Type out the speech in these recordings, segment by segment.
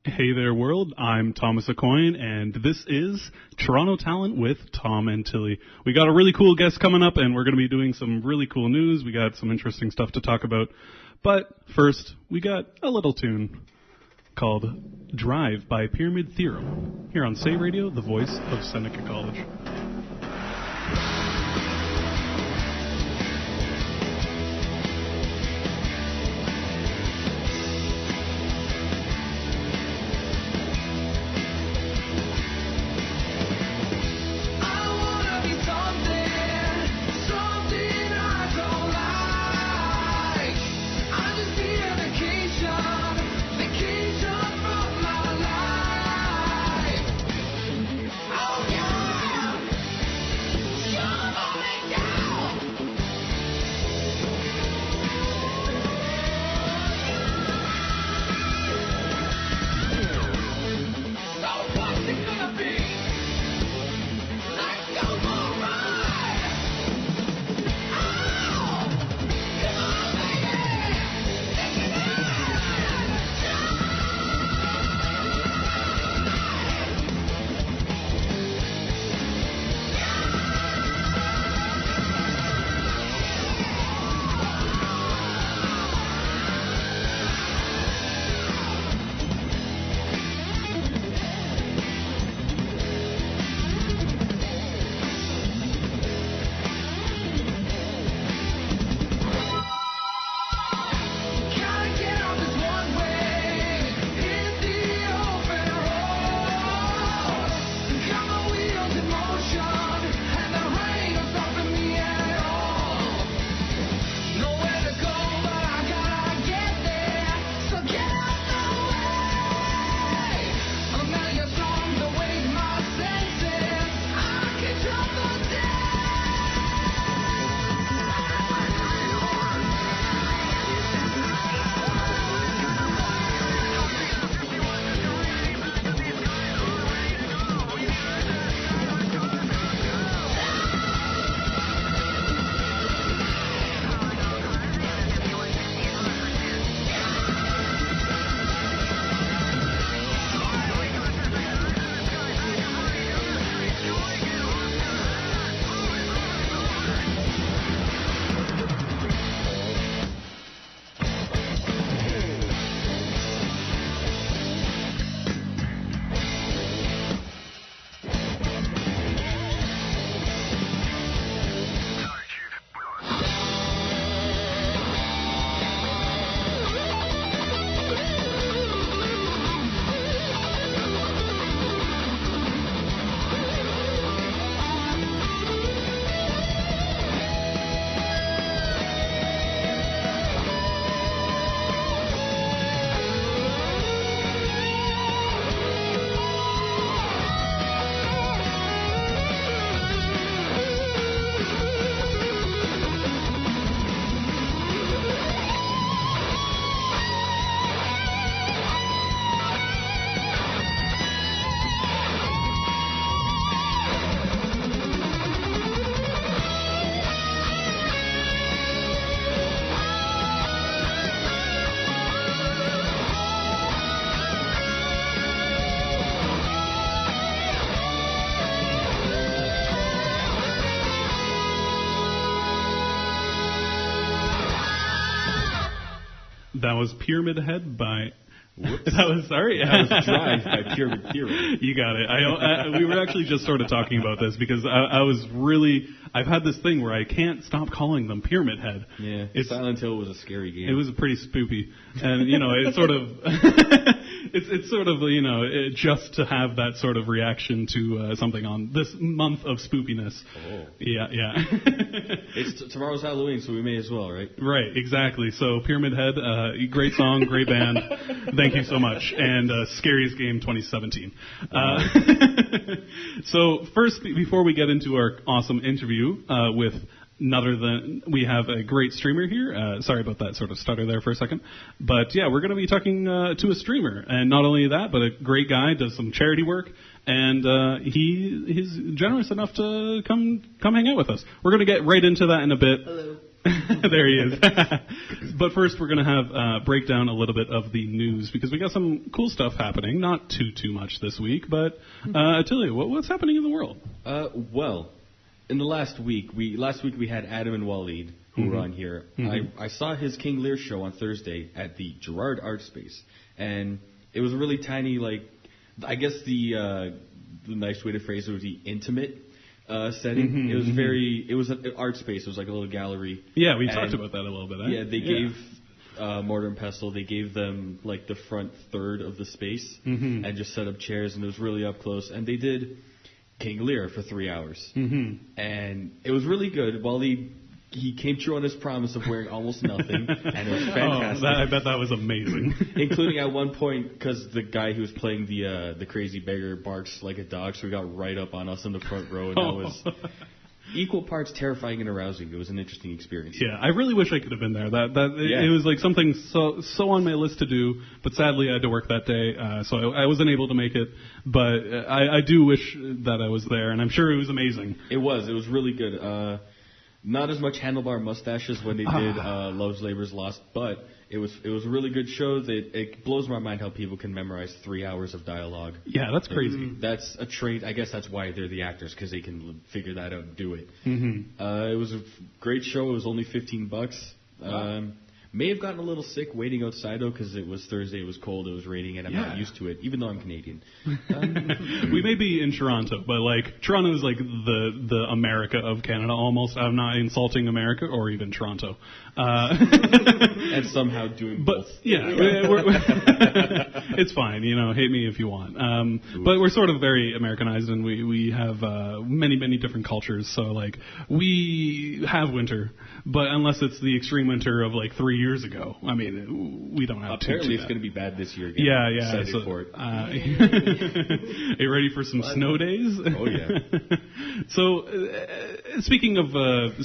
Hey there, world. I'm Thomas Acoyne, and this is Toronto Talent with Tom and Tilly. We got a really cool guest coming up, and we're going to be doing some really cool news. We got some interesting stuff to talk about. But first, we got a little tune called Drive by Pyramid Theorem here on Say Radio, the voice of Seneca College. That was Pyramid Head by... Whoops. That was Drive by Pyramid Theorem. You got it. We were actually just sort of talking about this because I was really... I've had this thing where I can't stop calling them Pyramid Head. Yeah, Silent Hill was a scary game. It was pretty spoopy. And, it's sort of... It's sort of, just to have that sort of reaction to something on this month of spoopiness. Oh. Yeah. Tomorrow's Halloween, so we may as well, right? Right, exactly. So Pyramid Head, great song, great band. Thank you so much. And Scariest Game 2017. So first, before we get into our awesome interview with we have a great streamer here. Sorry about that sort of stutter there for a second. But yeah, we're going to be talking to a streamer. And not only that, but a great guy, does some charity work. And he's generous enough to come hang out with us. We're going to get right into that in a bit. Hello. There he is. But first, we're going to have break down a little bit of the news because we got some cool stuff happening. Not too much this week, but Tilly, what's happening in the world? Well, in the last week we had Adam and Waleed who were on here. I saw his King Lear show on Thursday at the Gerard Art Space, and it was a really tiny, like, I guess the nice way to phrase it would be intimate setting. It was an art space. It was like a little gallery. Yeah, we talked about that a little bit. Yeah, they gave Mortar and Pestle. They gave them like the front third of the space and just set up chairs, and it was really up close. And they did King Lear for 3 hours, and it was really good. He came true on his promise of wearing almost nothing, and it was fantastic. I bet that was amazing. Including at one point, because the guy who was playing the crazy beggar barks like a dog, so he got right up on us in the front row, and that was equal parts terrifying and arousing. It was an interesting experience. Yeah, I really wish I could have been there. It was like something so on my list to do, but sadly I had to work that day, so I wasn't able to make it. But I do wish that I was there, and I'm sure it was amazing. It was really good. Not as much handlebar mustache as when they did Love's Labor's Lost, but it was a really good show. It blows my mind how people can memorize 3 hours of dialogue. Yeah, that's crazy. That's a trait. I guess that's why they're the actors, because they can figure that out and do it. It was a great show. It was only $15. Wow. May have gotten a little sick waiting outside, though, because it was Thursday, it was cold, it was raining, and I'm not used to it, even though I'm Canadian. We may be in Toronto, but, like, Toronto is, like, the America of Canada, almost. I'm not insulting America or even Toronto. And somehow doing both. Yeah, it's fine, hate me if you want. But we're sort of very Americanized, and we have many different cultures, so, like, we have winter, but unless it's the extreme winter of, like, 3 years ago. I mean, we don't have Apparently it's going to be bad this year again. Yeah. Excited for it. Are you ready for some snow days? Oh, yeah. So, speaking of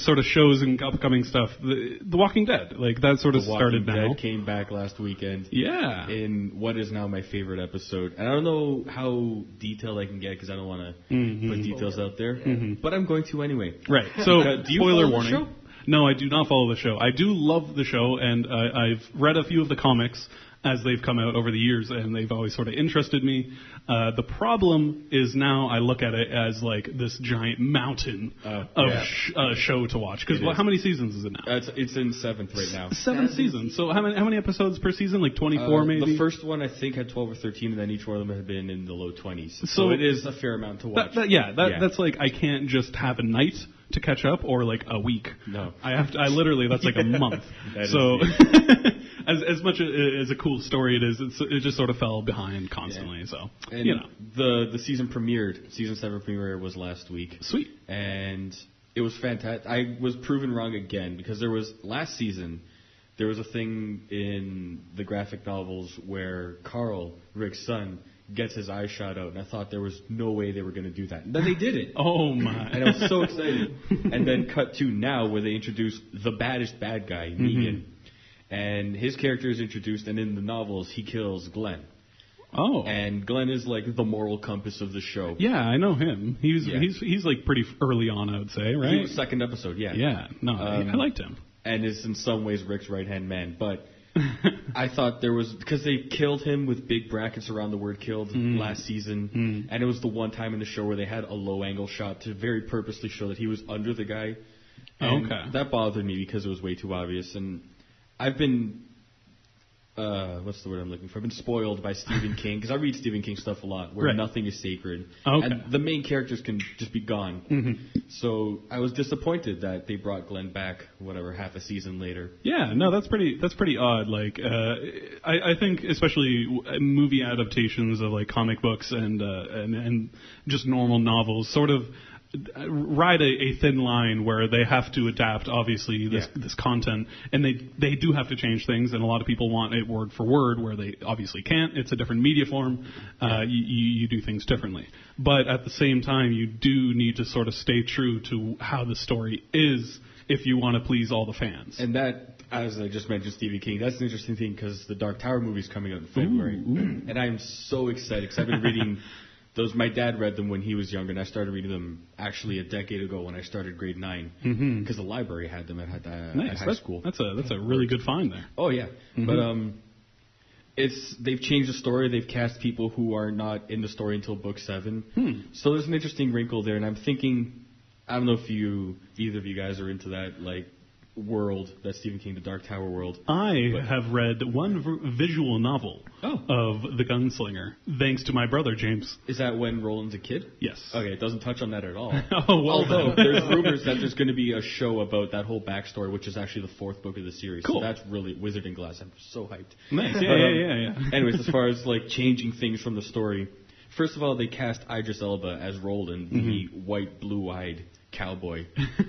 sort of shows and upcoming stuff, The Walking Dead, like that sort of started now. The Walking Dead came back last weekend. Yeah. In what is now my favorite episode. And I don't know how detailed I can get because I don't want to put details out there. But I'm going to anyway. Right. So, do you spoiler follow warning. The show? No, I do not follow the show. I do love the show, and I've read a few of the comics as they've come out over the years, and they've always sort of interested me. The problem is now I look at it as like this giant mountain of show to watch. Because how many seasons is it now? It's in 7th right now. 7th season. So how many episodes per season? Like 24 maybe? The first one I think had 12 or 13, and then each one of them had been in the low 20s. So it is a fair amount to watch. That's like I can't just have a night to catch up or like a week. No. I literally, that's like a month. So as much as a cool story it is, it just sort of fell behind constantly. So, and the season premiered. Season 7 premiere was last week. Sweet. And it was fantastic. I was proven wrong again because last season there was a thing in the graphic novels where Carl, Rick's son, gets his eye shot out, and I thought there was no way they were going to do that. And then they did it. Oh, my. And I was so excited. And then cut to now where they introduce the baddest bad guy, Negan. And his character is introduced, and in the novels, he kills Glenn. Oh. And Glenn is like the moral compass of the show. Yeah, I know him. He's like pretty early on, I would say, right? He was second episode, yeah. Yeah, no, I liked him. And is in some ways Rick's right-hand man, but I thought there was, because they killed him with big brackets around the word killed last season, and it was the one time in the show where they had a low-angle shot to very purposely show that he was under the guy. And that bothered me because it was way too obvious, and I've been, what's the word I'm looking for? I've been spoiled by Stephen King, because I read Stephen King stuff a lot, where nothing is sacred, and the main characters can just be gone. So I was disappointed that they brought Glenn back, half a season later. Yeah, no, that's pretty odd. Like, I think especially movie adaptations of like comic books and just normal novels sort of ride a thin line where they have to adapt, obviously, this content, and they do have to change things, and a lot of people want it word for word, where they obviously can't. It's a different media form. You do things differently. But at the same time, you do need to sort of stay true to how the story is if you want to please all the fans. And that, as I just mentioned, Stephen King, that's an interesting thing, because the Dark Tower movie is coming out in February. And I'm so excited, because I've been reading Those my dad read them when he was younger, and I started reading them actually a decade ago when I started grade 9 because the library had them at high school. That's a really good find there. Oh yeah, but they've changed the story. They've cast people who are not in the story until book 7. So there's an interesting wrinkle there, and I'm thinking, I don't know if either of you guys are into that world, that Stephen King, the Dark Tower world. I have read one visual novel of The Gunslinger, thanks to my brother, James. Is that when Roland's a kid? Yes. Okay, it doesn't touch on that at all. Oh, well Although there's rumors that there's going to be a show about that whole backstory, which is actually the 4th book of the series. Cool. So that's really Wizard and Glass. I'm so hyped. Nice. Yeah. Anyways, as far as changing things from the story, first of all, they cast Idris Elba as Roland, the white, blue-eyed cowboy.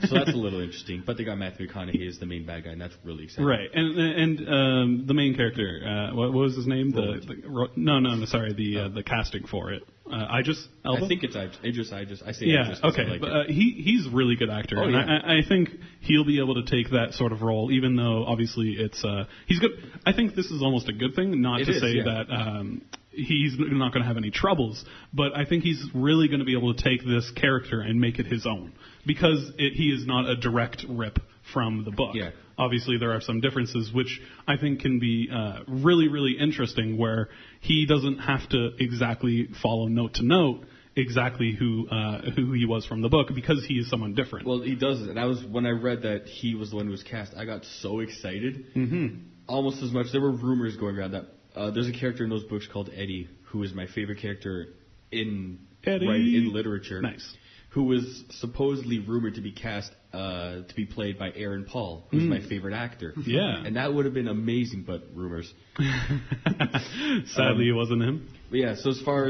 So that's a little interesting. But they got Matthew McConaughey as the main bad guy, and that's really exciting. Right. And the main character, what was his name? The casting for it. Idris Elba? I think it's Idris. I say Idris. Okay. He's a really good actor. And I think he'll be able to take that sort of role, even though obviously it's he's good. I think this is almost a good thing, not to say that he's not going to have any troubles, but I think he's really going to be able to take this character and make it his own, because he is not a direct rip from the book. Yeah. Obviously, there are some differences, which I think can be really, really interesting, where he doesn't have to exactly follow note to note exactly who he was from the book, because he is someone different. Well, he does it. And when I read that he was the one who was cast, I got so excited. Almost as much. There were rumors going around that there's a character in those books called Eddie, who is my favorite character in literature. Nice. Who was supposedly rumored to be cast to be played by Aaron Paul, who's my favorite actor. Yeah. And that would have been amazing, but rumors. Sadly, it wasn't him. But yeah, so as far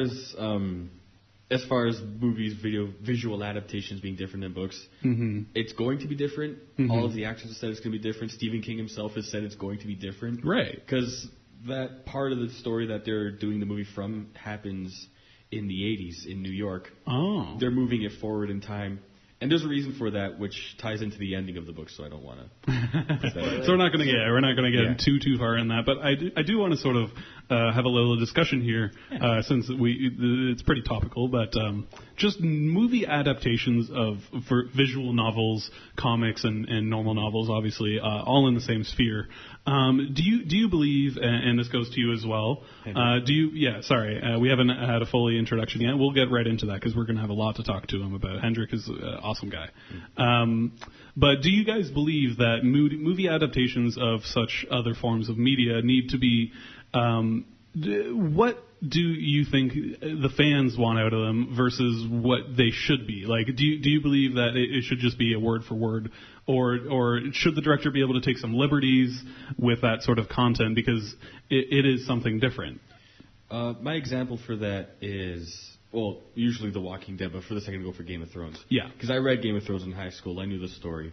as movies, visual adaptations being different than books, it's going to be different. All of the actors have said it's going to be different. Stephen King himself has said it's going to be different. Right. Because that part of the story that they're doing the movie from happens in the 80s in New York. Oh. They're moving it forward in time. And there's a reason for that, which ties into the ending of the book, so I don't want to. So we're not going to get too far in that, but I do want to sort of have a little discussion here, since it's pretty topical. But just movie adaptations of visual novels, comics, and normal novels, obviously, all in the same sphere. Do you believe, and this goes to you as well? We haven't had a fully introduction yet. We'll get right into that because we're going to have a lot to talk to him about. Hendrik is awesome guy. But do you guys believe that movie adaptations of such other forms of media need to be, what do you think the fans want out of them versus what they should be? Do you believe that it should just be a word for word, or should the director be able to take some liberties with that sort of content because it is something different? My example for that is, well, usually The Walking Dead, but for this I'm going to go for Game of Thrones. Yeah. Because I read Game of Thrones in high school. I knew the story.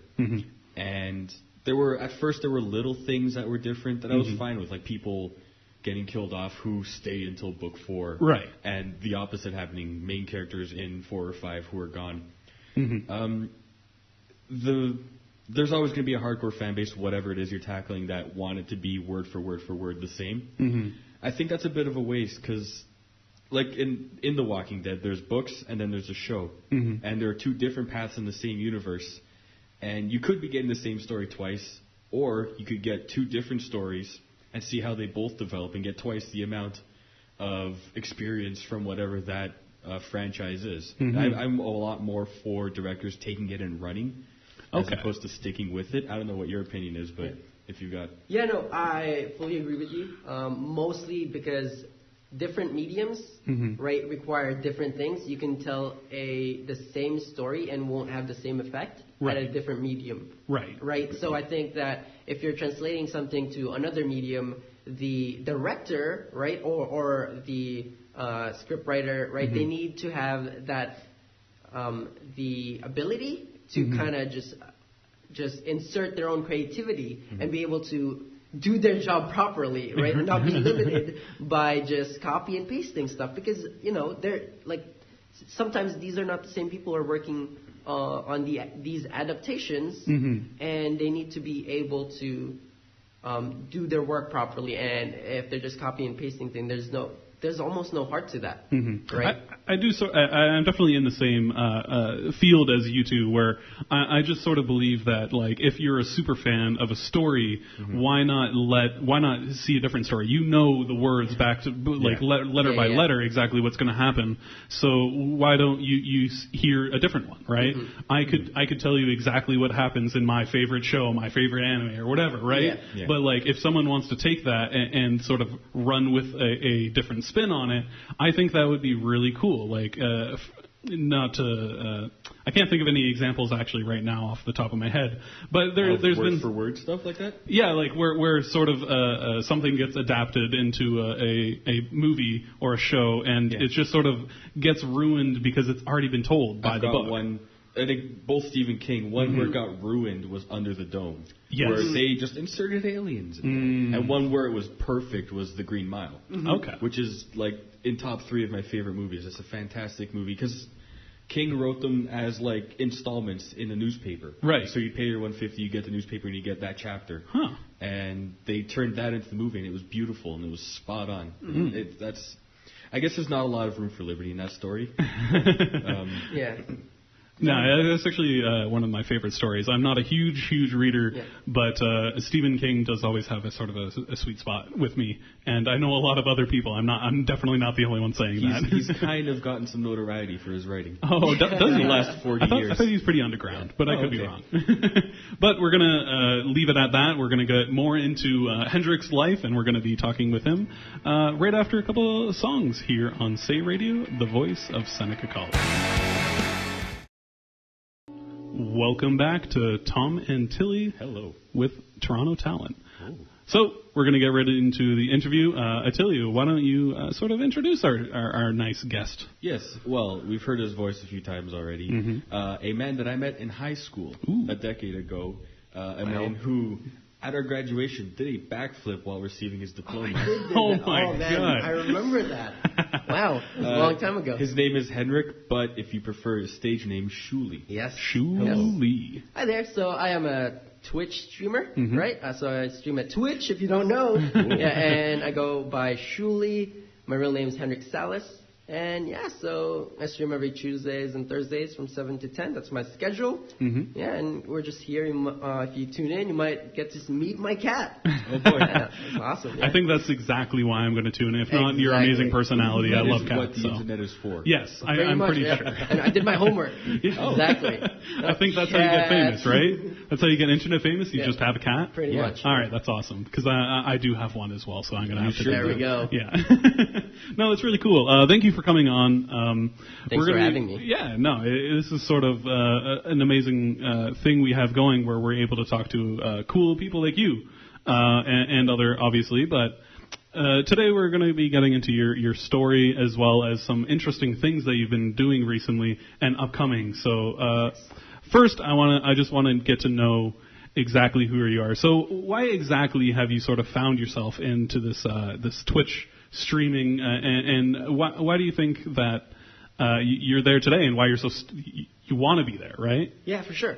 And at first there were little things that were different that I was fine with, like people getting killed off who stayed until book 4. Right. And the opposite happening, main characters in 4 or 5 who are gone. There's always going to be a hardcore fan base, whatever it is you're tackling, that want it to be word for word the same. I think that's a bit of a waste because, in The Walking Dead, there's books and then there's a show. And there are 2 different paths in the same universe. And you could be getting the same story twice, or you could get 2 different stories and see how they both develop and get twice the amount of experience from whatever that franchise is. I'm a lot more for directors taking it and running as opposed to sticking with it. I don't know what your opinion is, but if you got... Yeah, no, I fully agree with you. Mostly because different mediums, right, require different things. You can tell the same story and won't have the same effect at a different medium. Right. So I think that if you're translating something to another medium, the director, right, or the script writer, right, they need to have that the ability to kind of just insert their own creativity and be able to do their job properly, right? And not be limited by just copy and pasting stuff, because they're sometimes these are not the same people who are working on these adaptations, and they need to be able to do their work properly. And if they're just copy and pasting things, there's almost no heart to that, right? I do. I'm definitely in the same field as you two, where I just sort of believe that, like, if you're a super fan of a story, why not see a different story? You know the words back to letter by letter exactly what's going to happen. So why don't you hear a different one, right? I could tell you exactly what happens in my favorite show, my favorite anime, or whatever, right? Yeah. But like, if someone wants to take that and sort of run with a different spin on it, I think that would be really cool. Like, I can't think of any examples actually right now off the top of my head, but there's been for word stuff like that. Yeah, like where sort of something gets adapted into a movie or a show, and it just sort of gets ruined because it's already been told by the book. I think both Stephen King, one where it got ruined was Under the Dome. Yes. Where they just inserted aliens in there. And one where it was perfect was The Green Mile. Okay. Which is, like, in top 3 of my favorite movies. It's a fantastic movie because King wrote them as, like, installments in a newspaper. Right. So you pay your $150, you get the newspaper, and you get that chapter. Huh. And they turned that into the movie, and it was beautiful, and it was spot on. I guess there's not a lot of room for liberty in that story. Yeah. No, that's actually one of my favorite stories. I'm not a huge reader, but Stephen King does always have a sort of a sweet spot with me, and I know a lot of other people. I'm definitely not the only one saying that. He's kind of gotten some notoriety for his writing. Oh, does he? In the last 40 years. I thought he was pretty underground, but I could be wrong. But we're gonna leave it at that. We're gonna get more into Hendrik's life, and we're gonna be talking with him right after a couple of songs here on Say Radio, the voice of Seneca College. Welcome back to Tom and Tilly. Hello. With Toronto Talent. Oh. So we're going to get right into the interview. Tilly, why don't you sort of introduce our nice guest? Yes. Well, we've heard his voice a few times already. A man that I met in high school a decade ago. Man who, at our graduation, did a backflip while receiving his diploma. Oh my God. I remember that. Wow. It was a long time ago. His name is Henrik, but if you prefer his stage name, Shoolie. Yes. Shoolie. Yes. Hi there. So I am a Twitch streamer, right? So I stream at Twitch, if you don't know. And I go by Shoolie. My real name is Henrik Salas. And so I stream every Tuesdays and Thursdays from 7 to 10. That's my schedule. Yeah, and we're just here. If you tune in, you might get to meet my cat. Oh, boy. Yeah, that's awesome. Yeah. I think that's exactly why I'm going to tune in. If not, your amazing personality. I love cats. What the internet is for. Yes, I'm pretty sure. And I did my homework. Exactly. I think that's how you get famous, right? That's how you get internet famous? You just have a cat? Pretty much. All right, that's awesome. Because I do have one as well, so I'm going to have to do There we go. Yeah. No, it's really cool. Thank you for coming on. Thanks for having me. Yeah, no, this is sort of an amazing thing we have going where we're able to talk to cool people like you and other, obviously. But today we're going to be getting into your story as well as some interesting things that you've been doing recently and upcoming. So first, I just want to get to know exactly who you are. So why exactly have you sort of found yourself into this Twitch streaming, and why do you think that you're there today, and why you want to be there, right? Yeah, for sure.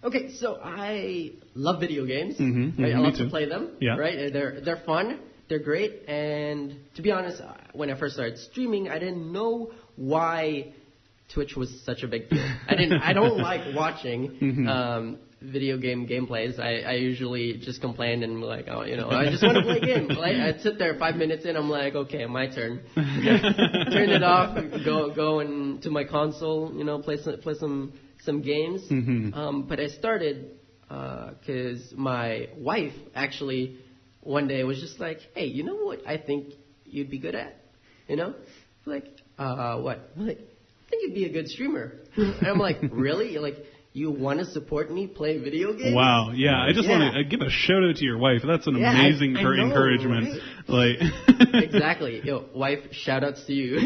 Okay, so I love video games. Right? I love to play them. Yeah. Right? They're fun. They're great. And to be honest, when I first started streaming, I didn't know why Twitch was such a big deal. I don't like watching video game gameplays. I usually just complain and like, I just want to play a game. Like, I'd sit there 5 minutes in, I'm like, okay, my turn. Turn it off, go into my console, play some games. But I started because my wife actually one day was just like, hey, you know what I think you'd be good at? Like, what? I'm like, I think you'd be a good streamer. And I'm like, really? You're like, you want to support me play video games? Wow, yeah. I just want to give a shout out to your wife. That's an amazing encouragement. Right? Like Exactly. Yo, wife, shout outs to you.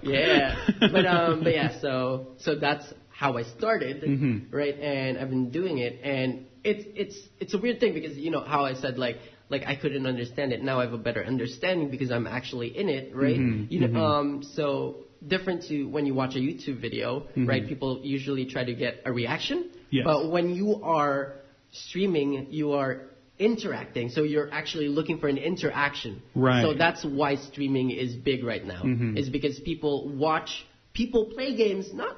Yeah. But yeah, so that's how I started, right? And I've been doing it, and it's a weird thing because how I said like I couldn't understand it. Now I have a better understanding because I'm actually in it, right? So different to when you watch a YouTube video, right? People usually try to get a reaction. Yes. But when you are streaming, you are interacting. So you're actually looking for an interaction. Right. So that's why streaming is big right now. Is because people play games, not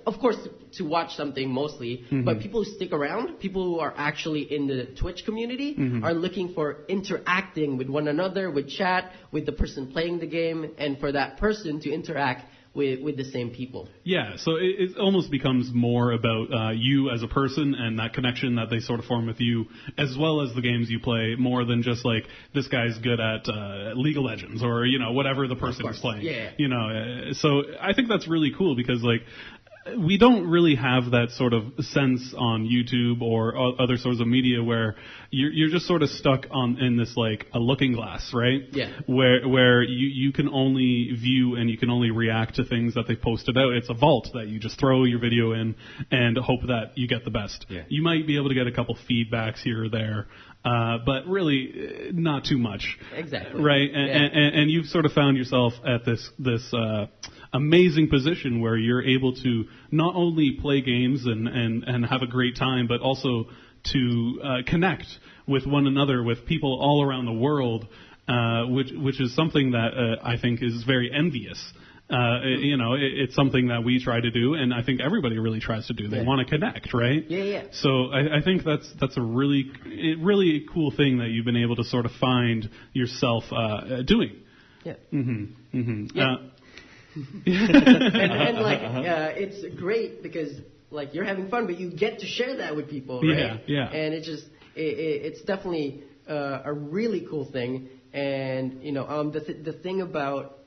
of course, to watch something mostly, but people who stick around, people who are actually in the Twitch community, are looking for interacting with one another, with chat, with the person playing the game, and for that person to interact with the same people. Yeah, so it almost becomes more about you as a person and that connection that they sort of form with you, as well as the games you play, more than just like, this guy's good at League of Legends or, whatever the person is playing. Yeah. So I think that's really cool because, like, we don't really have that sort of sense on YouTube or other sorts of media where you're just sort of stuck in this, like, a looking glass, right? Yeah. Where you can only view and you can only react to things that they've posted out. It's a vault that you just throw your video in and hope that you get the best. Yeah. You might be able to get a couple feedbacks here or there, but really not too much. Exactly. Right? And you've sort of found yourself at this amazing position where you're able to not only play games and have a great time, but also to connect with one another, with people all around the world, which is something that I think is very envious. It's something that we try to do, and I think everybody really tries to do. They want to connect, right? Yeah. So I think that's a really cool thing that you've been able to sort of find yourself doing. Yeah. Yeah. It's great because like you're having fun, but you get to share that with people, right? Yeah. And it's definitely a really cool thing. And the thing about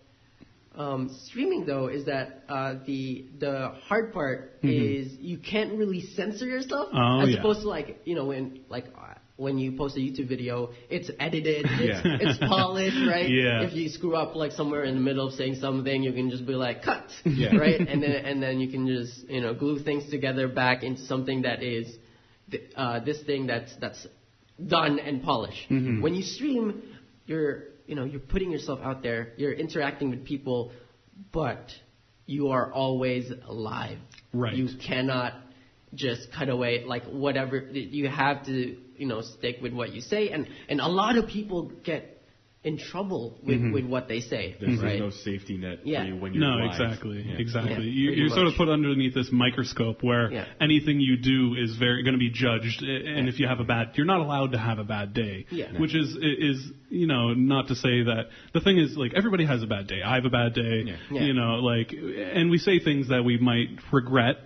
streaming though is that the hard part is you can't really censor yourself as opposed to when you post a YouTube video, it's edited, it's polished, right? Yeah. If you screw up like somewhere in the middle of saying something, you can just be like, cut, right? And then you can just glue things together back into something that is this thing that's done and polished. When you stream, you're putting yourself out there, you're interacting with people, but you are always live. Right. You cannot just cut away like whatever. You have to stick with what you say, and a lot of people get in trouble with what they say. There's right? no safety net for you when you're live. Exactly. Yeah, you're sort of put underneath this microscope where anything you do is going to be judged, and if you have you're not allowed to have a bad day. Which is not to say that the thing is, like, everybody has a bad day. I have a bad day. And we say things that we might regret,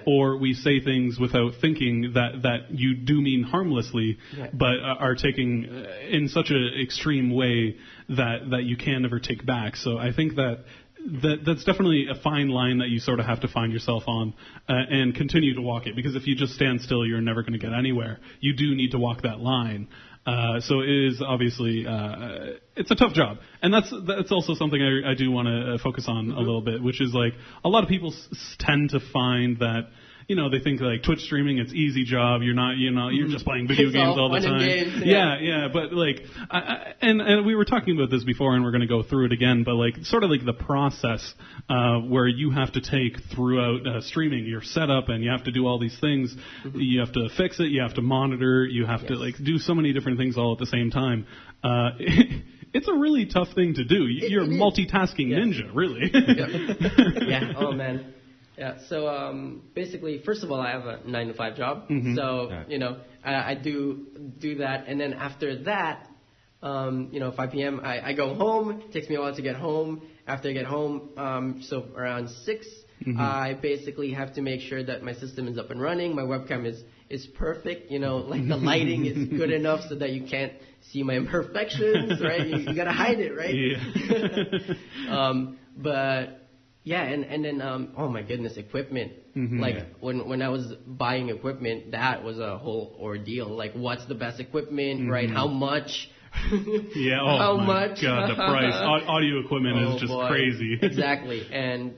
or we say things without thinking that you do mean harmlessly, but are taking in such an extreme way that you can never take back. So I think that's definitely a fine line that you sort of have to find yourself on and continue to walk it, because if you just stand still, you're never going to get anywhere. You do need to walk that line. So it is obviously it's a tough job, and that's also something I do want to focus on a little bit, which is like a lot of people tend to find that they think like Twitch streaming, it's easy job. You're not, you're just playing video games all the time. Games, yeah. But like, and we were talking about this before, and we're going to go through it again. But like, sort of like the process where you have to take throughout streaming your setup, and you have to do all these things. You have to fix it. You have to monitor. You have to like do so many different things all at the same time. It's a really tough thing to do. You're a multitasking ninja, really. Yeah. Oh man. Yeah, so basically, first of all, I have a 9-to-5 job, so I do that, and then after that, 5 p.m. I go home. It takes me a while to get home. After I get home, so around 6, I basically have to make sure that my system is up and running. My webcam is perfect. Like the lighting is good enough so that you can't see my imperfections, right? You gotta hide it, right? Yeah. But. Yeah, and then oh my goodness, equipment. When I was buying equipment, that was a whole ordeal. Like, what's the best equipment, right? How much? How much? God, the price. Audio equipment is just crazy. Exactly, and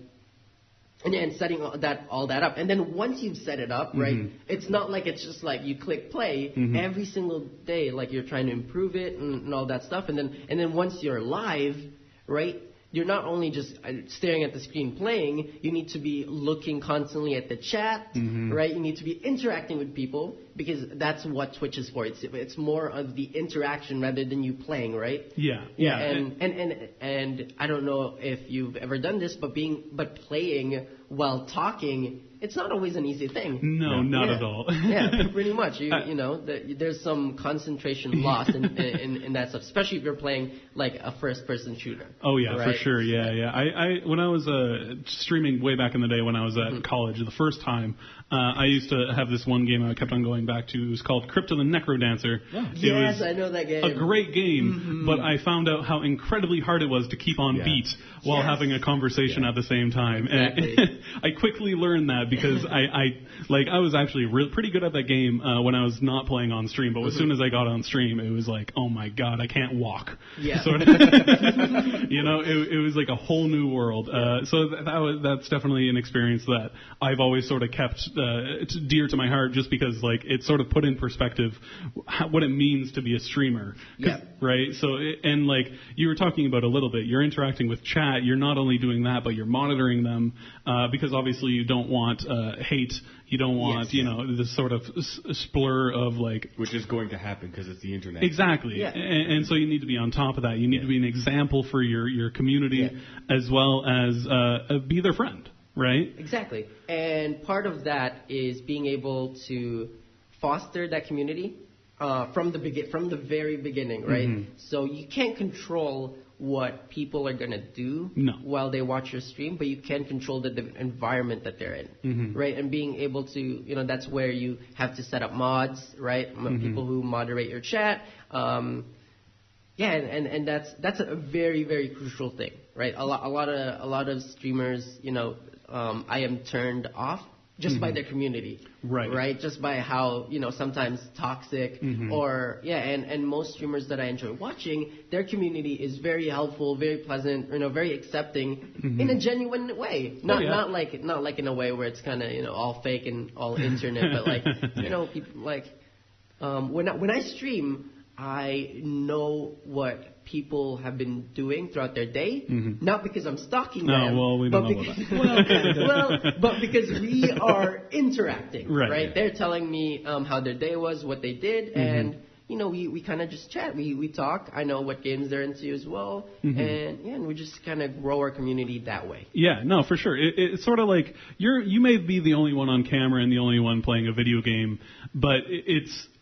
setting all that up, and then once you've set it up, right? It's not like it's just like you click play every single day. Like you're trying to improve it and all that stuff, and then once you're live, right? you're not only just staring at the screen playing, you need to be looking constantly at the chat, right? You need to be interacting with people, because that's what Twitch is for. It's more of the interaction rather than you playing, right? Yeah. And I don't know if you've ever done this, but playing while talking, it's not always an easy thing. No, not at all. Yeah, pretty much. There's some concentration loss in that stuff, especially if you're playing like a first-person shooter. Oh yeah, right? for sure. Yeah. I when I was streaming way back in the day when I was at college, the first time, I used to have this one game I kept on going back to. It was called Crypt of the Necrodancer. Yeah. Yes, I know that game. A great game, but I found out how incredibly hard it was to keep on beat while having a conversation at the same time. Exactly. And I quickly learned that because I was actually pretty good at that game when I was not playing on stream. But as soon as I got on stream, it was like, oh my god, I can't walk. Yeah. Sort of, it was like a whole new world. So that's definitely an experience that I've always sort of kept dear to my heart, just because like it sort of put in perspective what it means to be a streamer. Yeah. Right. So and like you were talking about a little bit, you're interacting with chat. You're not only doing that, but you're monitoring them because obviously you don't want hate. You don't want this sort of splur of like, which is going to happen because it's the internet. Exactly. Yeah. And so you need to be on top of that. You need to be an example for your community as well as be their friend. Right? Exactly. And part of that is being able to foster that community from the very beginning, right? So you can't control what people are going to do while they watch your stream, but you can control the environment that they're in, right? And being able to, that's where you have to set up mods, right? People who moderate your chat. And that's a very, very crucial thing, right? A lot of streamers, I am turned off just by their community, right? Just by how, sometimes toxic or, and most streamers that I enjoy watching, their community is very helpful, very pleasant, very accepting in a genuine way. Not like in a way where it's kind of, all fake and all internet, but like, people like, when I stream, I know what people have been doing throughout their day, not because I'm stalking them, we don't know that. but because we are interacting, right? They're telling me how their day was, what they did, and we kind of just chat. We talk. I know what games they're into as well, and we just kind of grow our community that way. Yeah, no, for sure. It's sort of like you may be the only one on camera and the only one playing a video game, but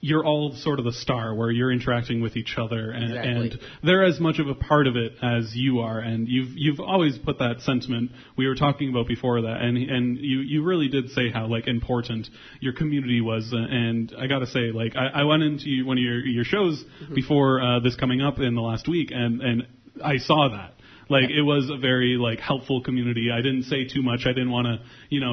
you're all sort of the star where you're interacting with each other, and they're as much of a part of it as you are. And you've always put that sentiment we were talking about before that, and you really did say how like important your community was. And I got to say, like I went into one of your shows before this coming up in the last week, and I saw that. Like, it was a very, like, helpful community. I didn't say too much. I didn't want to,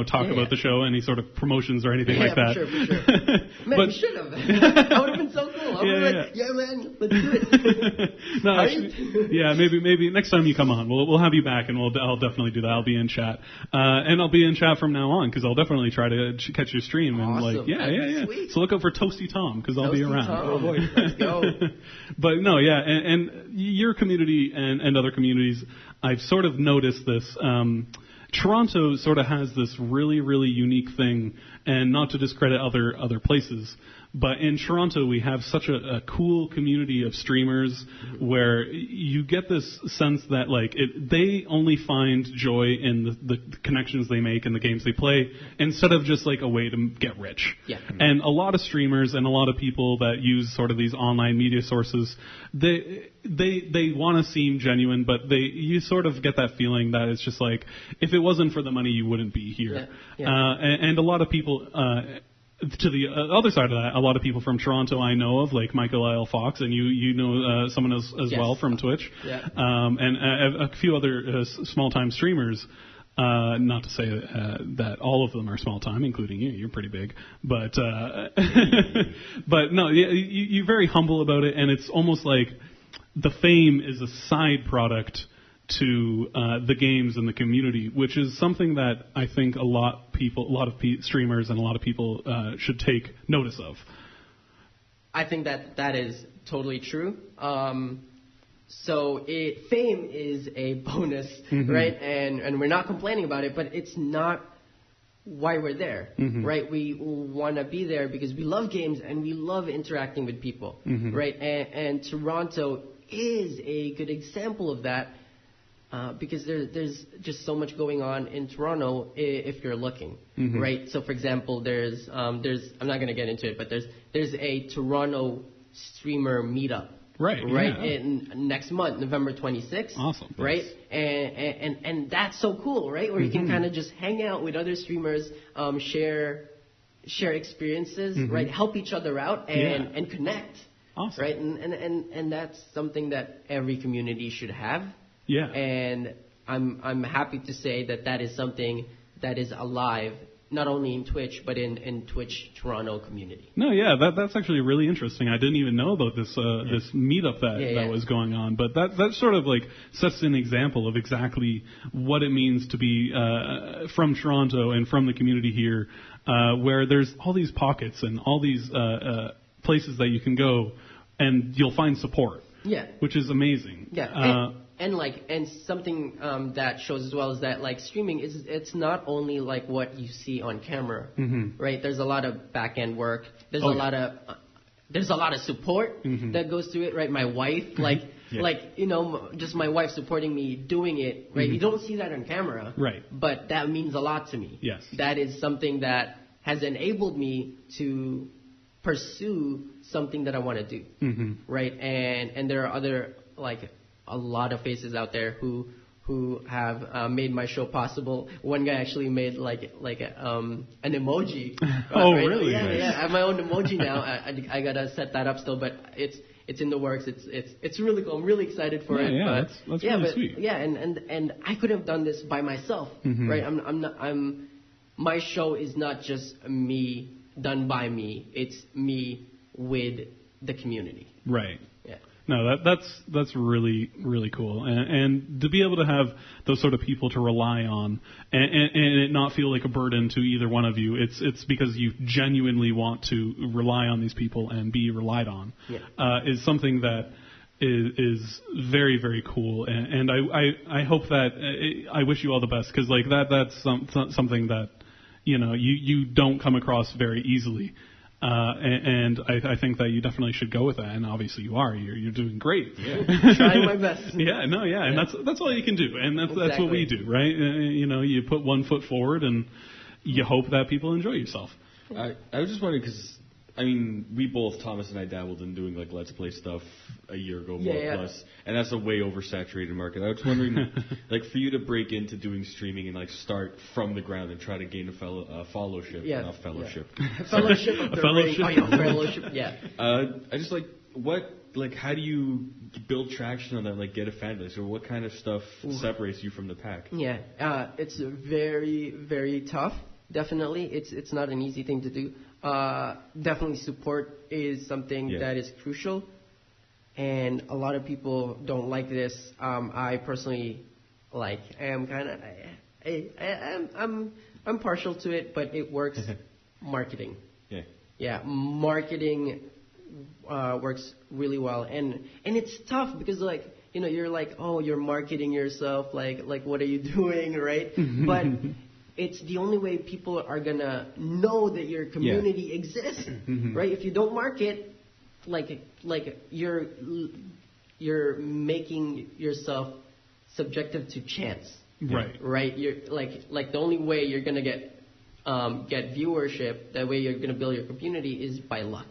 talk about the show, any sort of promotions or anything like that. For sure. Man, you should have. That would have been so cool. I would have been like, man, let's do it. No, actually, maybe next time you come on, we'll have you back, and I'll definitely do that. I'll be in chat. And I'll be in chat from now on, because I'll definitely try to catch your stream. Awesome. And Sweet. So look out for Toasty Tom, because I'll be around. Tom. Oh, boy. Let's go. But no, and your community and other communities, I've sort of noticed this. Toronto sort of has this really, really unique thing, and not to discredit other places, but in Toronto we have such a cool community of streamers where you get this sense that like they only find joy in the connections they make and the games they play, instead of just like a way to get rich. Yeah. And a lot of streamers and a lot of people that use sort of these online media sources, they want to seem genuine, but you sort of get that feeling that it's just like, if it wasn't for the money, you wouldn't be here. And a lot of people, to the other side of that, a lot of people from Toronto I know of, like Michael L. Fox, and you know someone as well from Twitch, and a few other small-time streamers. Not to say that all of them are small time, including you. You're pretty big, but but no, you're very humble about it, and it's almost like the fame is a side product to the games and the community, which is something that I think a lot of streamers and a lot of people should take notice of. I think that is totally true. fame is a bonus, right? And we're not complaining about it, but it's not why we're there, right? We want to be there because we love games and we love interacting with people, right? And Toronto is a good example of that because there's just so much going on in Toronto if you're looking, right? So, for example, there's I'm not going to get into it, but there's a Toronto streamer meetup. Right. Yeah. In next month, November 26th. Awesome. Right. And that's so cool, right? Where you can kind of just hang out with other streamers, share experiences, right? Help each other out and connect. Awesome. Right. And that's something that every community should have. Yeah. And I'm happy to say that is something that is alive. Not only in Twitch, but in Twitch Toronto community. No, yeah, that's actually really interesting. I didn't even know about this this meetup that was going on, but that sort of like sets an example of exactly what it means to be from Toronto and from the community here, where there's all these pockets and all these places that you can go, and you'll find support. Yeah, which is amazing. Yeah. And something that shows as well is that like streaming it's not only like what you see on camera, right? There's a lot of back end work. There's a lot of support that goes through it, right? My wife, just my wife supporting me doing it, right? You don't see that on camera, right? But that means a lot to me. Yes, that is something that has enabled me to pursue something that I want to do, right? And there are other a lot of faces out there who have made my show possible. One guy actually made an emoji. Oh, right? really? Yeah, yeah. I have my own emoji now. I gotta set that up still, but it's in the works. It's really cool. I'm really excited for it. Yeah, that's really sweet. Yeah, and I could have done this by myself, right? My show is not just me done by me. It's me with the community. Right. No, that's really, really cool, and to be able to have those sort of people to rely on, and it not feel like a burden to either one of you. It's because you genuinely want to rely on these people and be relied on, is something that is very, very cool, and I hope that I wish you all the best because that's something that you don't come across very easily. And I think that you definitely should go with that, and obviously you are. You're doing great. Yeah. Trying my best. And that's all you can do, and that's what we do, right? You put one foot forward, and you hope that people enjoy yourself. I was just wondering because we both, Thomas and I, dabbled in doing Let's Play stuff a year ago, plus, and that's a way oversaturated market. I was wondering, for you to break into doing streaming and start from the ground and try to gain a fellowship, not fellowship. Yeah. Fellowship of the ring. Oh, yeah, fellowship. Yeah. I just how do you build traction on that? Get a fan base, or what kind of stuff separates you from the pack? Yeah, it's very, very tough. Definitely, it's not an easy thing to do. Definitely support is something that is crucial, and a lot of people don't like this. I personally am kind of I'm partial to it, but it works. Marketing. Yeah, marketing works really well, and it's tough because you're you're marketing yourself, what are you doing, right? But it's the only way people are gonna know that your community exists, right? If you don't market, you're making yourself subjective to chance, right? Right? You're the only way you're gonna get viewership, that way you're gonna build your community is by luck,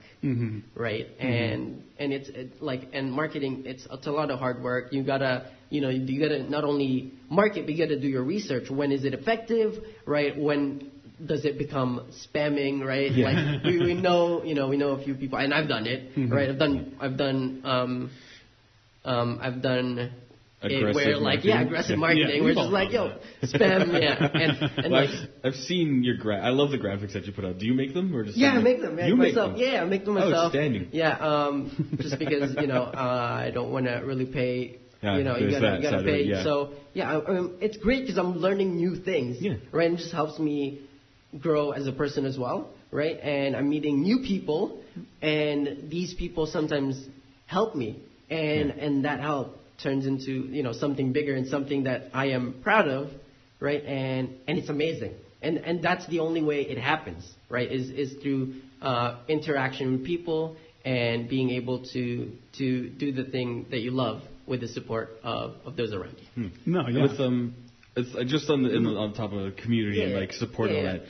right? And it's and marketing, it's a lot of hard work. You gotta not only market, but you gotta do your research. When is it effective, right? When does it become spamming, right? Yeah. We know a few people, and I've done it, right? I've done aggressive marketing. Aggressive marketing. We're just spam, and I've seen your I love the graphics that you put out. Do you make them or just? I make them. You myself. Make them? Yeah, I make them myself. Oh, outstanding. Yeah, just because I don't want to really pay. You gotta pay. Yeah. So it's great because I'm learning new things. Yeah. Right, and it just helps me grow as a person as well. Right, and I'm meeting new people, and these people sometimes help me, and that help turns into, something bigger and something that I am proud of, right? And it's amazing. And that's the only way it happens, right? Is through interaction with people and being able to do the thing that you love with the support of those around you. No, yeah. With it's just on top of the community and like support and all that.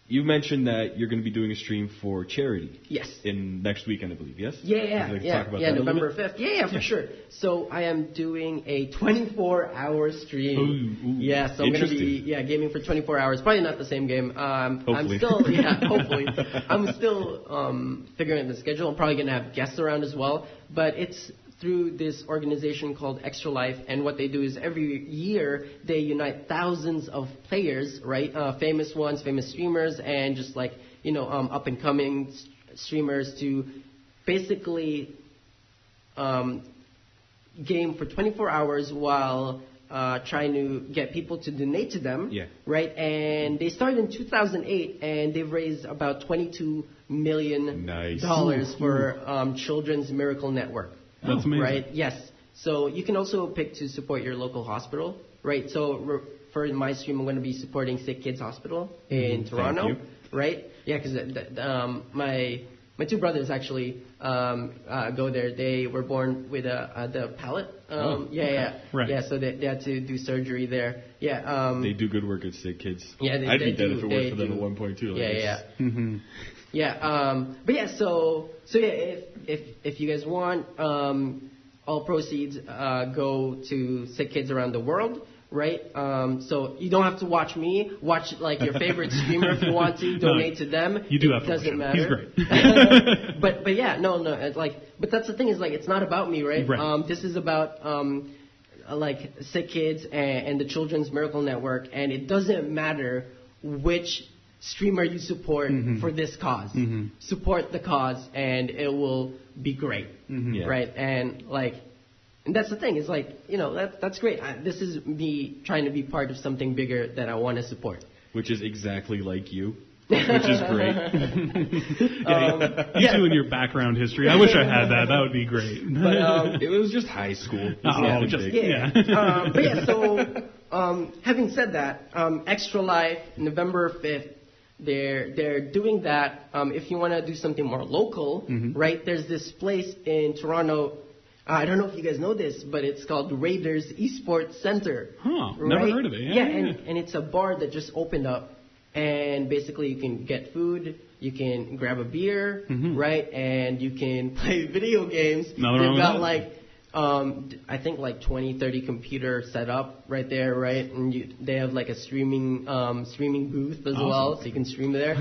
You mentioned that you're going to be doing a stream for charity. Yes. In next weekend, I believe. Yes. Yeah. Talk about that November 5th. Yeah, for sure. So I am doing a 24-hour stream. Ooh. Yeah, so I'm going to be gaming for 24 hours. Probably not the same game. Hopefully. I'm still hopefully. I'm still figuring out the schedule. I'm probably going to have guests around as well. But it's through this organization called Extra Life, and what they do is every year they unite thousands of players, right? Famous ones, famous streamers, and just like up and coming streamers to basically game for 24 hours while trying to get people to donate to them, right? And they started in 2008, and they've raised about $22 million for Children's Miracle Network. That's amazing. Right, yes. So you can also pick to support your local hospital, right? So for my stream, I'm going to be supporting Sick Kids Hospital in Toronto, right? Yeah, because my two brothers actually go there. They were born with the palate. Right. Yeah, so they had to do surgery there. Yeah. They do good work at Sick Kids. Yeah, I'd be dead if it weren't for them at one point too. But yeah, so if you guys want, all proceeds go to Sick Kids around the world, right? So you don't have to watch me. Watch like your favorite streamer if you want to. Donate to them. You do have to. Doesn't matter. He's great. but yeah, no. It's like, but that's the thing is like it's not about me, right? This is about like Sick Kids and the Children's Miracle Network, and it doesn't matter which streamer you support for this cause. Support the cause and it will be great, right? And like, and that's the thing, it's like, that's great. This is me trying to be part of something bigger that I want to support. Which is exactly like you. Which is great. You two and your background history. I wish I had that. That would be great. But it was just high school. So having said that, Extra Life, November 5th, they're doing that. If you want to do something more local, right? There's this place in Toronto. I don't know if you guys know this, but it's called Raiders Esports Center. Huh? Right? Never heard of it. And it's a bar that just opened up, and basically you can get food, you can grab a beer, right? And you can play video games. They've got like I think like 20, 30 computers set up right there, right? And they have like a streaming booth as well, so you can stream there.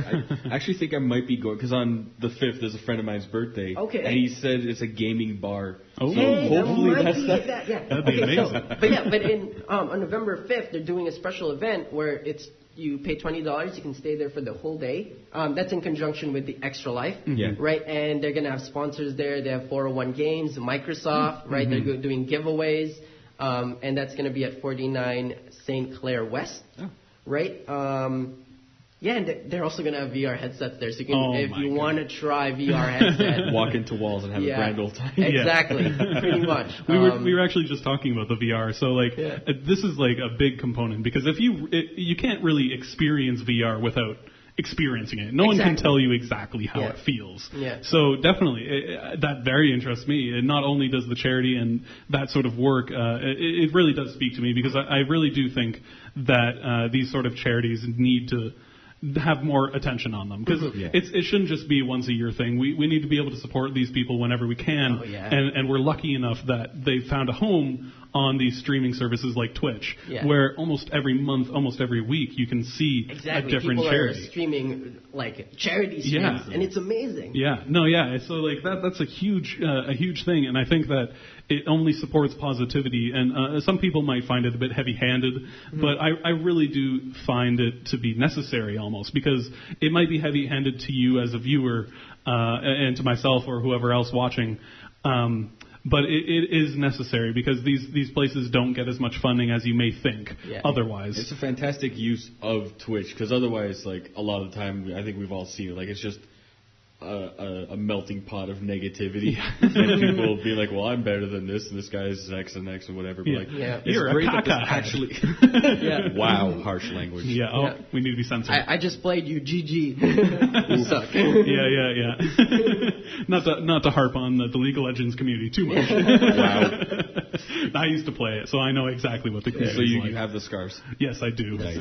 I actually think I might be going, because on the 5th is a friend of mine's birthday. Okay. And he said it's a gaming bar. Oh, so hopefully that's that. That'd be amazing. But on November 5th, they're doing a special event where you pay $20, you can stay there for the whole day. That's in conjunction with the Extra Life, right? And they're going to have sponsors there. They have 401 Games, Microsoft, right? They're doing giveaways, and that's going to be at 49 St. Clair West, right? And they're also going to have VR headsets there, so you can, if you want to try VR headset, walk into walls and have a grand old time. Exactly, pretty much. We were actually just talking about the VR, so like this is like a big component, because if you can't really experience VR without experiencing it. No one can tell you exactly how it feels. So definitely, that very interests me. And not only does the charity and that sort of work, it really does speak to me, because I really do think that these sort of charities need to have more attention on them, because it shouldn't just be a once a year thing. We need to be able to support these people whenever we can, and we're lucky enough that they found a home on these streaming services like Twitch, where almost every month, almost every week, you can see a different charity. People are streaming like charity streams, and it's amazing. So like that's a huge thing, and I think that it only supports positivity. And some people might find it a bit heavy-handed, but I really do find it to be necessary almost, because it might be heavy-handed to you as a viewer and to myself or whoever else watching. But it is necessary, because these places don't get as much funding as you may think otherwise. It's a fantastic use of Twitch, because otherwise, like, a lot of the time, I think we've all seen it, like, it's just a melting pot of negativity. And people will be like, well, I'm better than this, and this guy's X and X or whatever. But it's You're great a that this caca. actually... Wow, harsh language. We need to be censored. I just played you, GG. You suck. Not to harp on the League of Legends community too much. Wow. I used to play it, so I know exactly what the community So is you like. have the scars. Yes, I do. Nice.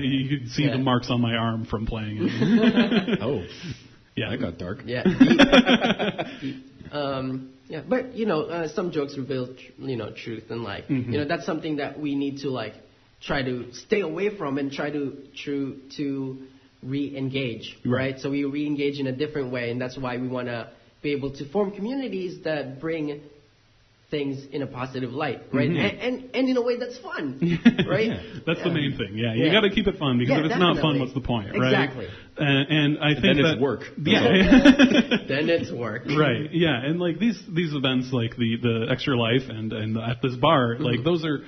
You can see the marks on my arm from playing it. Oh. Yeah. That got dark. Yeah. But some jokes reveal truth, and that's something that we need to try to stay away from and try to re-engage, right? So we re-engage in a different way, and that's why we want to be able to form communities that bring things in a positive light, right? And in a way that's fun, right? That's the main thing. Yeah, you got to keep it fun, because if it's not fun, what's the point, right? Exactly. And I think then it's work. Yeah. Then it's work. Right. Yeah. And these events, like the Extra Life and at this bar, those are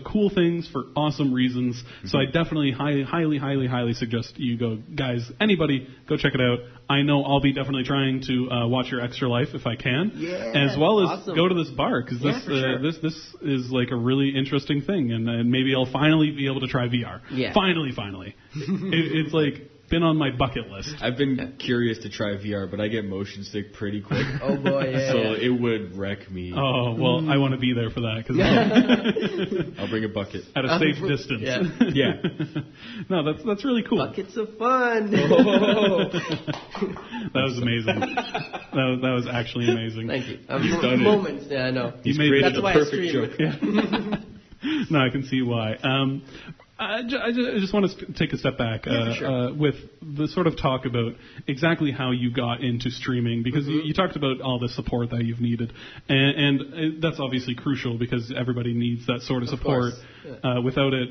cool things for awesome reasons. So I definitely highly suggest you go, guys. Anybody go check it out. I know I'll be definitely trying to watch your Extra Life if I can, as well as go to this bar, because this is like a really interesting thing, and maybe I'll finally be able to try VR. Yeah. Finally. It's like been on my bucket list. I've been curious to try VR, but I get motion sick pretty quick. Oh boy, yeah. So it would wreck me. Oh, well, I want to be there for that, because I'll bring a bucket. At a safe distance. Yeah. No, that's really cool. Buckets of fun. That was amazing. That was actually amazing. Thank you. He's done moments. Yeah, I know. He's created that's a why perfect I joke. stream. No, I can see why. I just want to take a step back with the sort of talk about exactly how you got into streaming, because you talked about all the support that you've needed, and that's obviously crucial, because everybody needs that sort of support. Without it,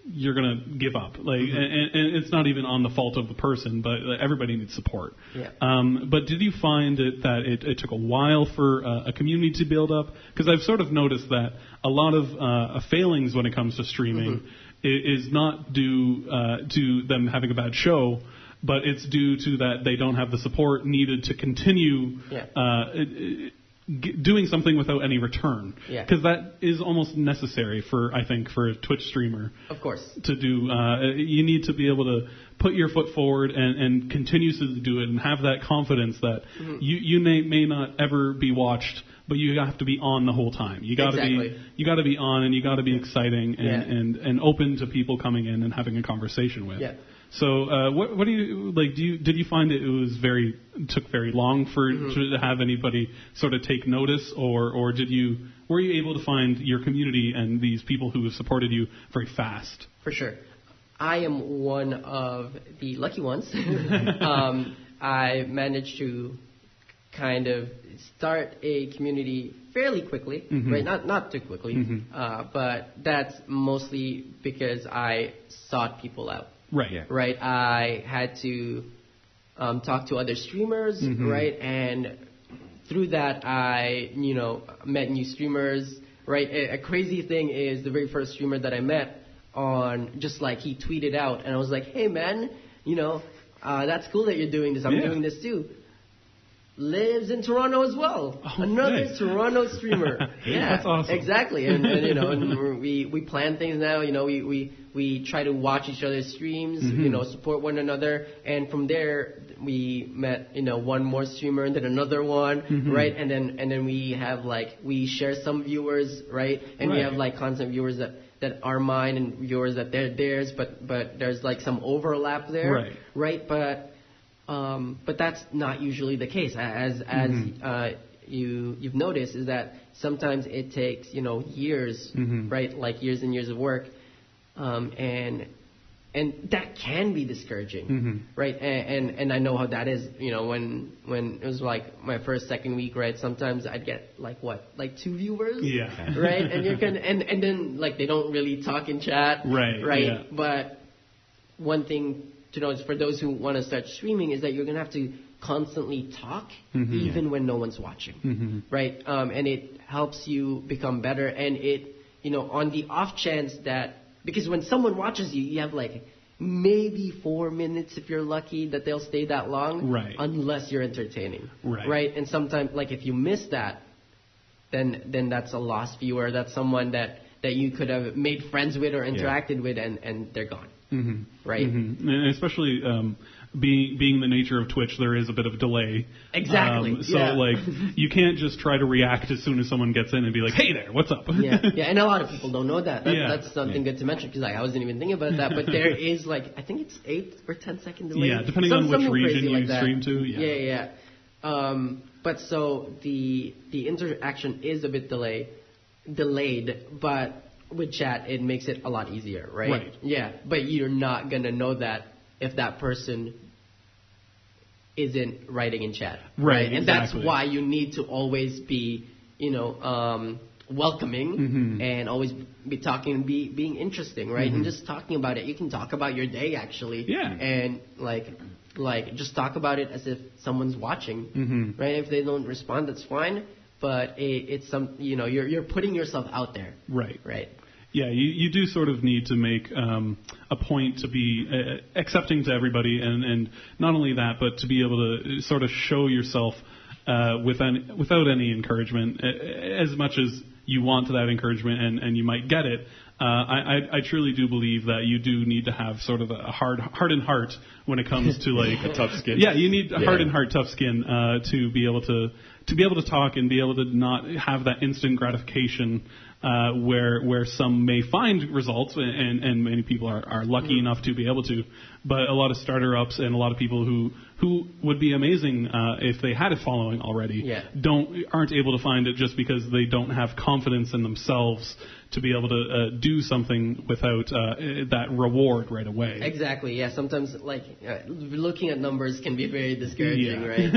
you're going to give up. And it's not even on the fault of the person, but everybody needs support. Yeah. But did you find that it took a while for a community to build up? Because I've sort of noticed that a lot of failings when it comes to streaming is not due to them having a bad show, but it's due to that they don't have the support needed to continue doing something without any return. Because that is almost necessary for a Twitch streamer. Of course. To do, you need to be able to put your foot forward and continuously do it, and have that confidence that you may not ever be watched, but you have to be on the whole time. You got to be on, and you got to be exciting and open to people coming in and having a conversation with. Yeah. So what do you like? Did you find it was took very long to have anybody sort of take notice, or were you able to find your community and these people who have supported you very fast? For sure. I am one of the lucky ones. I managed to kind of start a community fairly quickly, right? Not too quickly, but that's mostly because I sought people out. Right. Yeah. Right. I had to talk to other streamers, right? And through that, I met new streamers. Right. A crazy thing is the very first streamer that I met on he tweeted out, and I was like, hey man, that's cool that you're doing this. I'm doing this too. Lives in Toronto as well. Oh, another nice. Toronto streamer. Yeah, that's awesome. Exactly. And we plan things now. We try to watch each other's streams. Support one another. And from there, we met one more streamer and then another one, right? And then we have we share some viewers, right? And we have constant viewers that are mine and viewers that they're theirs, but there's some overlap there, right? But that's not usually the case. As you've noticed, is that sometimes it takes years, right? Years and years of work, and that can be discouraging, right? And I know how that is. When it was my first, second week, right? Sometimes I'd get 2 viewers, right? And you're and then they don't really talk in chat, right? Yeah. But one thing to know is for those who want to start streaming is that you're gonna have to constantly talk, even when no one's watching, right? And it helps you become better, and it on the off chance that, because when someone watches you, you have maybe 4 minutes if you're lucky that they'll stay that long. Right. Unless you're entertaining. Right. Right. And sometimes, like, if you miss that, then that's a lost viewer. That's someone that you could have made friends with or interacted with, and they're gone. Mm-hmm. Right. Mm-hmm. And especially being the nature of Twitch, there is a bit of delay. Exactly. So like, you can't just try to react as soon as someone gets in and be like, "Hey there, what's up?" Yeah. And a lot of people don't know that. That's something good to mention, because I wasn't even thinking about that. But there is, like, I think it's 8 or 10 second delay. Yeah, depending on which region you like stream to. Yeah. But so the interaction is a bit delayed, but with chat it makes it a lot easier, right? Right. Yeah, but you're not gonna know that if that person isn't writing in chat, right? And exactly. that's why you need to always be, welcoming and always be talking and being interesting, right? And just talking about it. You can talk about your day actually, and like just talk about it as if someone's watching, right? If they don't respond, that's fine. But it's you're putting yourself out there, right? Right. Yeah, you do sort of need to make a point to be accepting to everybody, and not only that, but to be able to sort of show yourself without any encouragement, as much as you want that encouragement, and you might get it. I truly do believe that you do need to have sort of a hardened heart when it comes to like a tough skin. Yeah, you need a hardened heart, tough skin to be able to talk and be able to not have that instant gratification where some may find results and many people are lucky enough to be able to, but a lot of starter ups and a lot of people who would be amazing if they had a following already aren't able to find it just because they don't have confidence in themselves to be able to do something without that reward right away. Exactly. Yeah. Sometimes looking at numbers can be very discouraging, right?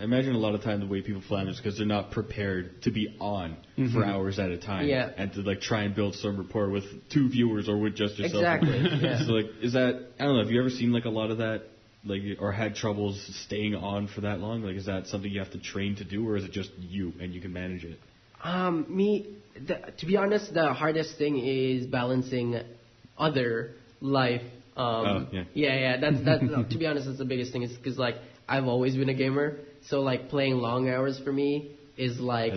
Imagine a lot of time the way people flounder is because they're not prepared to be on for hours at a time, and to like try and build some rapport with 2 viewers or with just yourself. Exactly. Yeah. So like, is that, I don't know, have you ever seen like a lot of that, like, or had troubles staying on for that long? Like, is that something you have to train to do, or is it just you and you can manage it? To be honest, the hardest thing is balancing other life. That's to be honest, that's the biggest thing. Is because like I've always been a gamer, so like playing long hours for me is like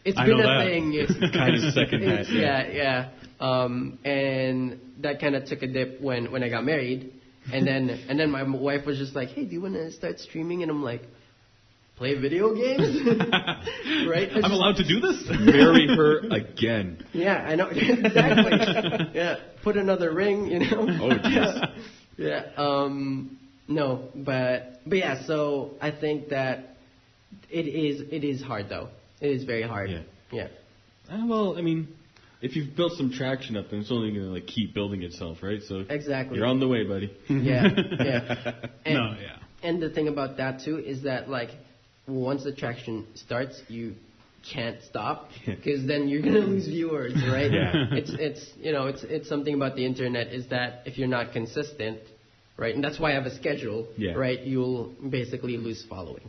it's been a thing. It's kind of secondhand. Yeah. And that kind of took a dip when I got married, and then my wife was just like, "Hey, do you want to start streaming?" And I'm like, play video games? Right? I'm allowed to do this? Marry her again. Yeah, I know. Exactly. Yeah. Put another ring, Oh, jeez. Yeah. No, but yeah, so I think that it is hard, though. It is very hard. Yeah. Well, I mean, if you've built some traction up, then it's only going to like keep building itself, right? So exactly. You're on the way, buddy. Yeah. And the thing about that too is that like once the traction starts, you can't stop because then you're gonna lose viewers, right? It's something about the internet is that if you're not consistent, right, and that's why I have a schedule, right, you'll basically lose following.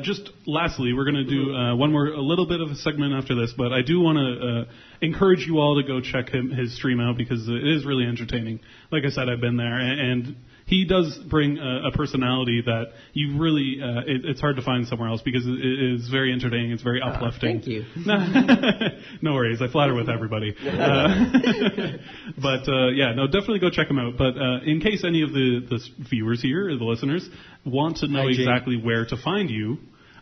Just lastly, we're gonna do a little bit of a segment after this, but I do want to encourage you all to go check his stream out because it is really entertaining. Like I said, I've been there and he does bring a personality that you really, it's hard to find somewhere else because it is very entertaining. It's very uplifting. Thank you. No worries. I flatter with everybody. But definitely go check him out. But in case any of the viewers here, or the listeners, want to know exactly where to find you,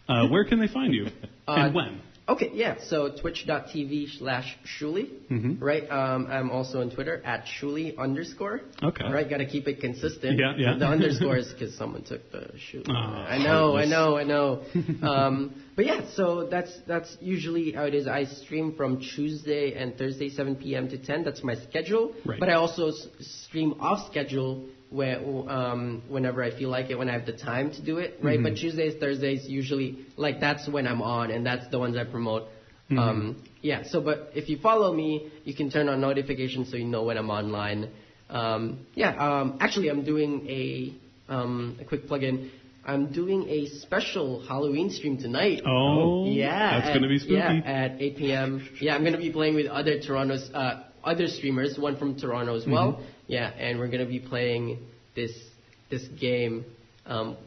where can they find you and when? Okay, yeah, so twitch.tv/Shoolie, right? I'm also on Twitter @Shoolie_. Okay. Right, got to keep it consistent. Yeah. The underscore is because someone took the Shoolie. I know. But yeah, so that's usually how it is. I stream from Tuesday and Thursday, 7 p.m. to 10. That's my schedule. Right. But I also stream off schedule whenever I feel like it, when I have the time to do it, right? But Tuesdays, Thursdays, usually, like, that's when I'm on, and that's the ones I promote. But if you follow me, you can turn on notifications so you know when I'm online. Actually, I'm doing a quick plug-in. I'm doing a special Halloween stream tonight. Oh, yeah. That's going to be spooky. Yeah, at 8 p.m. Yeah, I'm going to be playing with other Toronto's other streamers, one from Toronto as well. Yeah, and we're gonna be playing this game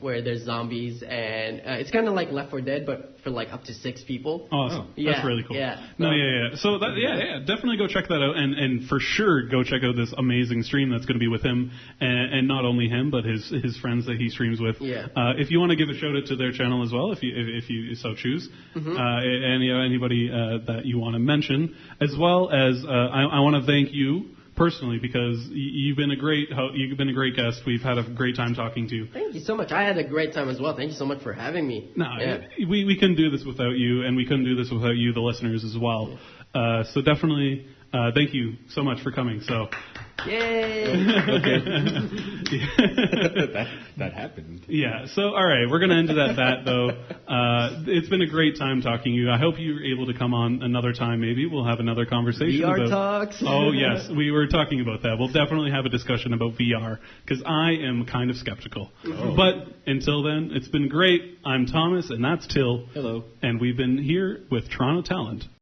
where there's zombies, and it's kind of like Left 4 Dead, but for like up to 6 people. Awesome. Yeah, That's really cool. yeah. No, yeah. So definitely go check that out, and for sure go check out this amazing stream that's going to be with him, and not only him, but his friends that he streams with. Yeah. If you want to give a shout out to their channel as well, if you so choose, anybody that you want to mention, as well as I want to thank you personally, because you've been a great guest. We've had a great time talking to you. Thank you so much. I had a great time as well. Thank you so much for having me. No, we couldn't do this without you, and we couldn't do this without you, the listeners, as well. So definitely, thank you so much for coming. So. Yay! Okay. that happened. Yeah. So, all right, we're going to end it at that, though. It's been a great time talking to you. I hope you're able to come on another time. Maybe we'll have another conversation. VR talks. Oh yes, we were talking about that. We'll definitely have a discussion about VR because I am kind of skeptical. Oh. But until then, it's been great. I'm Thomas, and that's Till. Hello. And we've been here with Toronto Talent.